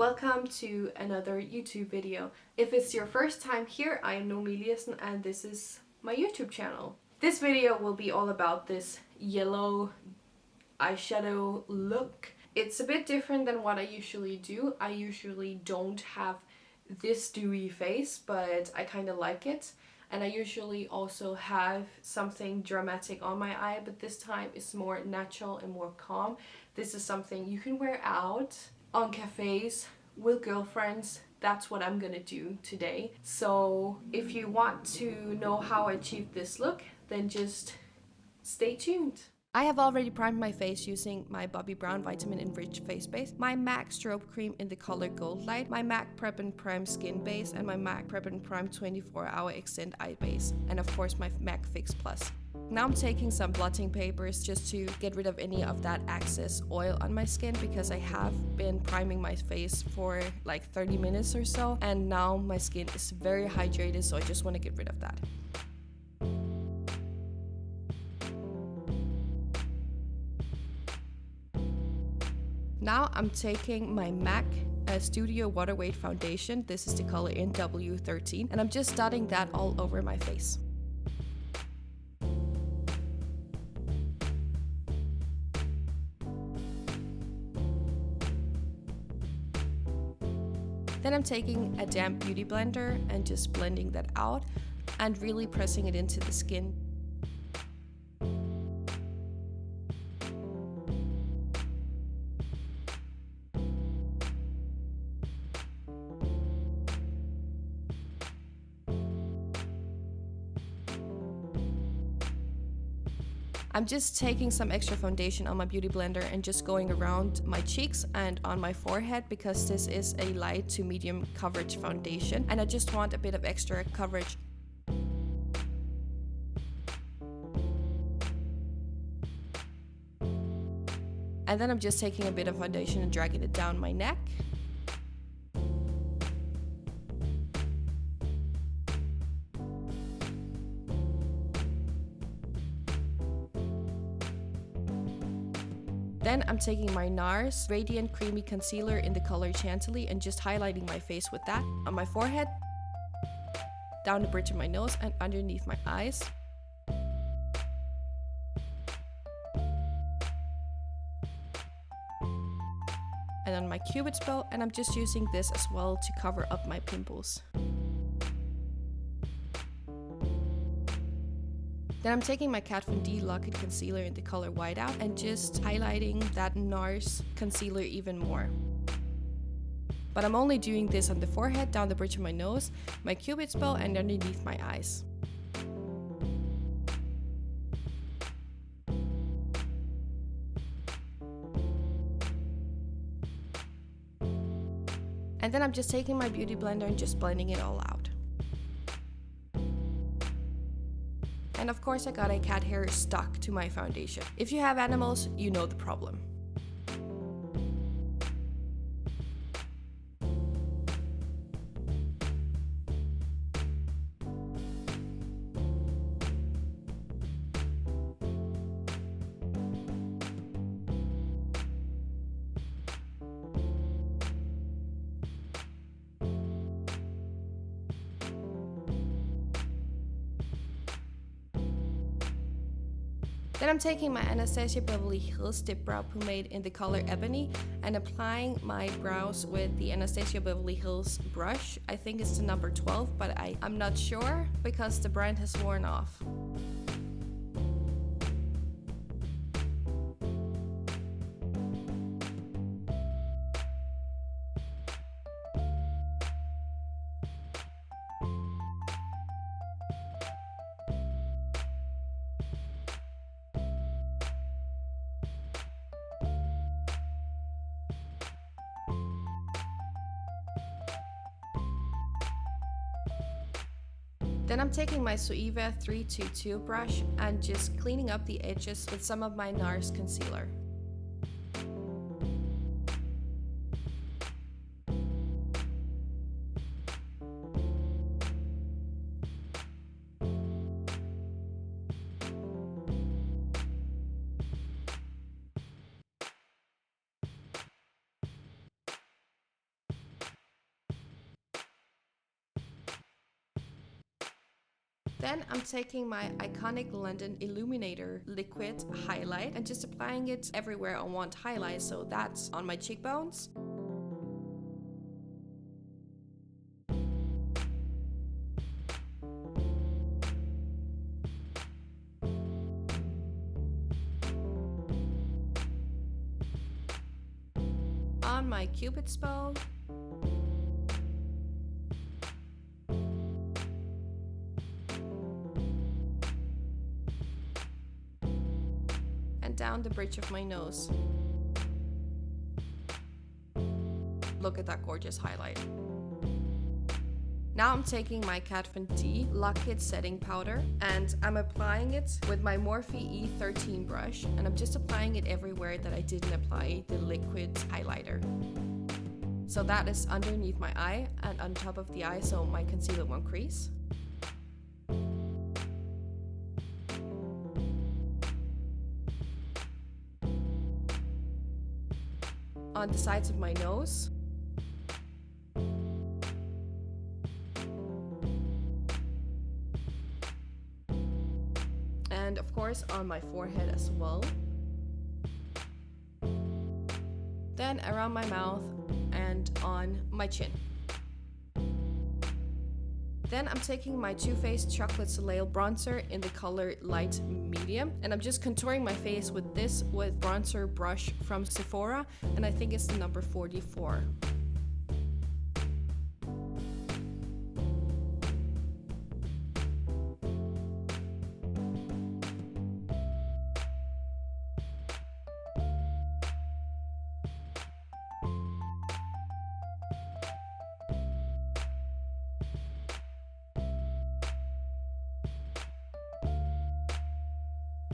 Welcome to another YouTube video. If it's your first time here, I am Noomi and this is my YouTube channel. This video will be all about this yellow eyeshadow look. It's a bit different than what I usually do. I usually don't have this dewy face, but I kind of like it. And I usually also have something dramatic on my eye, but this time it's more natural and more calm. This is something you can wear out on cafes with girlfriends. That's what I'm gonna do today. So if you want to know how I achieved this look, then just stay tuned. I have already primed my face using my Bobbi Brown Vitamin Enriched Face Base, my MAC Strobe Cream in the color Goldlite, my MAC Prep and Prime Skin Base, and my MAC Prep and Prime 24-Hour Extend Eye Base, and of course my MAC Fix Plus. Now I'm taking some blotting papers just to get rid of any of that excess oil on my skin, because I have been priming my face for like 30 minutes or so, and now my skin is very hydrated, so I just want to get rid of that. Now I'm taking my MAC Studio Waterweight Foundation. This is the color NW13, and I'm just dotting that all over my face. Then I'm taking a damp beauty blender and just blending that out and really pressing it into the skin. I'm just taking some extra foundation on my beauty blender and just going around my cheeks and on my forehead, because this is a light to medium coverage foundation and I just want a bit of extra coverage. And then I'm just taking a bit of foundation and dragging it down my neck. Then I'm taking my Nars Radiant Creamy Concealer in the color Chantilly and just highlighting my face with that on my forehead, down the bridge of my nose and underneath my eyes. And on my Cupid's bow, and I'm just using this as well to cover up my pimples. Then I'm taking my Kat Von D Lock-It Concealer in the color Whiteout and just highlighting that Nars concealer even more. But I'm only doing this on the forehead, down the bridge of my nose, my Cupid's bow and underneath my eyes. And then I'm just taking my beauty blender and just blending it all out. And of course I got a cat hair stuck to my foundation. If you have animals, you know the problem. Then I'm taking my Anastasia Beverly Hills Dip Brow Pomade in the color Ebony and applying my brows with the Anastasia Beverly Hills brush. I think it's the number 12, but I'm not sure because the brand has worn off. Then I'm taking my Zoeva 322 brush and just cleaning up the edges with some of my Nars concealer. Then I'm taking my iconic London Illuminator liquid highlight and just applying it everywhere I want highlight, so that's on my cheekbones, on my cupid's bow, and down the bridge of my nose. Look at that gorgeous highlight. Now I'm taking my Kat Von D Lock It Setting Powder and I'm applying it with my Morphe E13 brush, and I'm just applying it everywhere that I didn't apply the liquid highlighter. So that is underneath my eye and on top of the eye, so my concealer won't crease. On the sides of my nose. And of course on my forehead as well. Then around my mouth and on my chin. Then I'm taking my Too Faced Chocolate Soleil bronzer in the color light medium, and I'm just contouring my face with this bronzer brush from Sephora, and I think it's the number 44.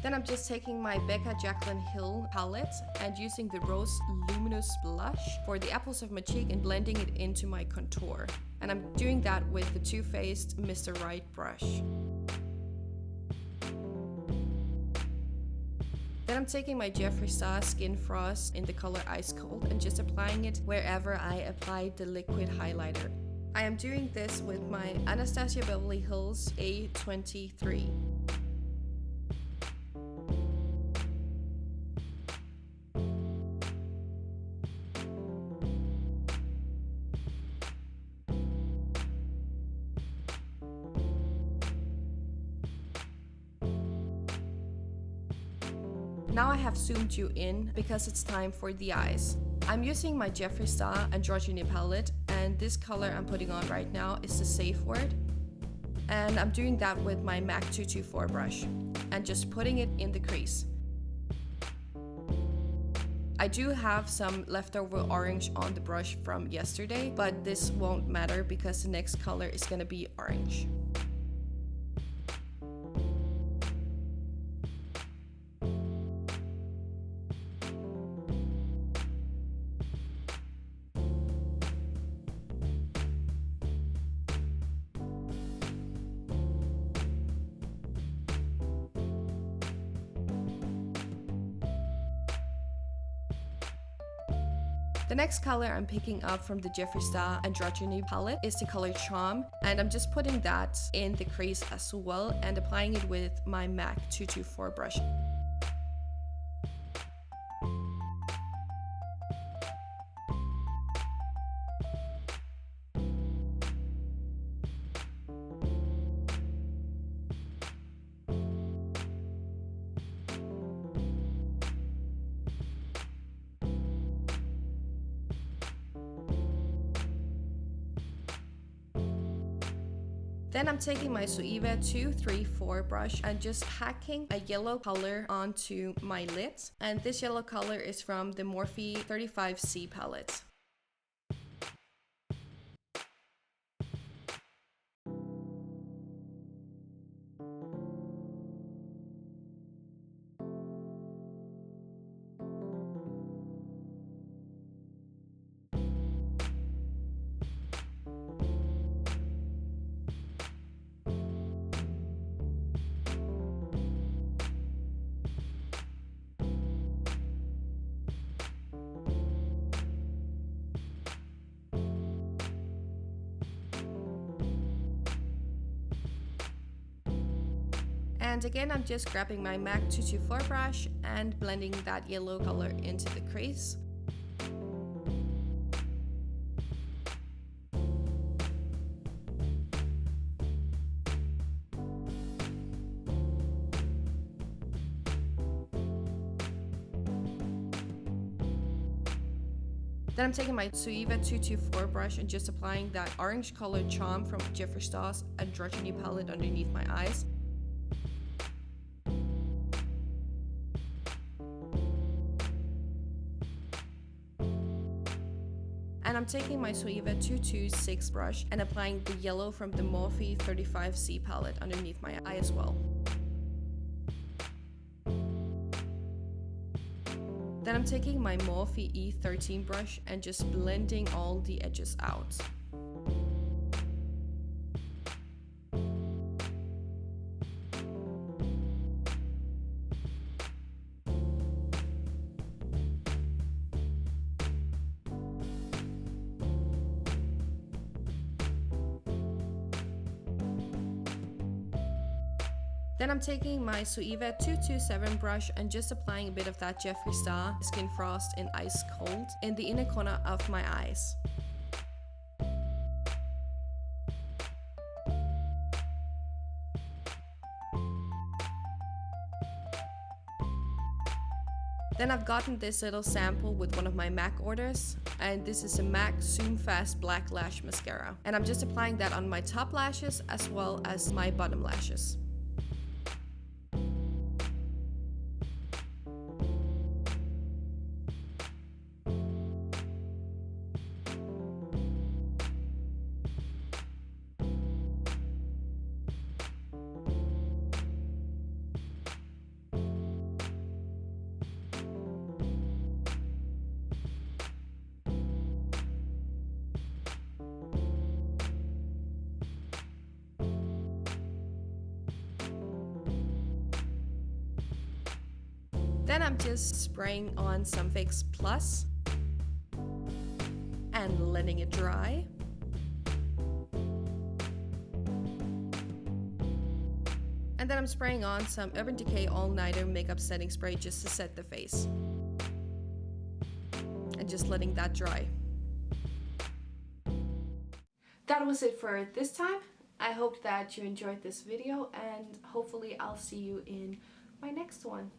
Then I'm just taking my Becca Jaclyn Hill palette and using the Rose Luminous blush for the apples of my cheek and blending it into my contour. And I'm doing that with the Too Faced Mr. Right brush. Then I'm taking my Jeffree Star Skin Frost in the color Ice Cold and just applying it wherever I applied the liquid highlighter. I am doing this with my Anastasia Beverly Hills A23. Now I have zoomed you in because it's time for the eyes. I'm using my Jeffree Star Androgyny palette, and this color I'm putting on right now is the Safe Word. And I'm doing that with my MAC 224 brush and just putting it in the crease. I do have some leftover orange on the brush from yesterday, but this won't matter because the next color is gonna be orange. The next color I'm picking up from the Jeffree Star Androgyny palette is the color Charm, and I'm just putting that in the crease as well and applying it with my MAC 224 brush. Then I'm taking my Zoeva 234 brush and just packing a yellow color onto my lids. And this yellow color is from the Morphe 35C palette. And again, I'm just grabbing my MAC 224 brush and blending that yellow color into the crease. Then I'm taking my Zoeva 224 brush and just applying that orange colored charm from Jeffree Star's Androgyny palette underneath my eyes. And I'm taking my Zoeva 226 brush and applying the yellow from the Morphe 35C palette underneath my eye as well. Then I'm taking my Morphe E13 brush and just blending all the edges out. Then I'm taking my Zoeva 227 brush and just applying a bit of that Jeffree Star Skin Frost in Ice Cold in the inner corner of my eyes. Then I've gotten this little sample with one of my MAC orders, and this is a MAC Zoom Fast Black Lash Mascara. And I'm just applying that on my top lashes as well as my bottom lashes. Then I'm just spraying on some Fix Plus and letting it dry. And then I'm spraying on some Urban Decay All Nighter Makeup Setting Spray just to set the face. And just letting that dry. That was it for this time. I hope that you enjoyed this video and hopefully I'll see you in my next one.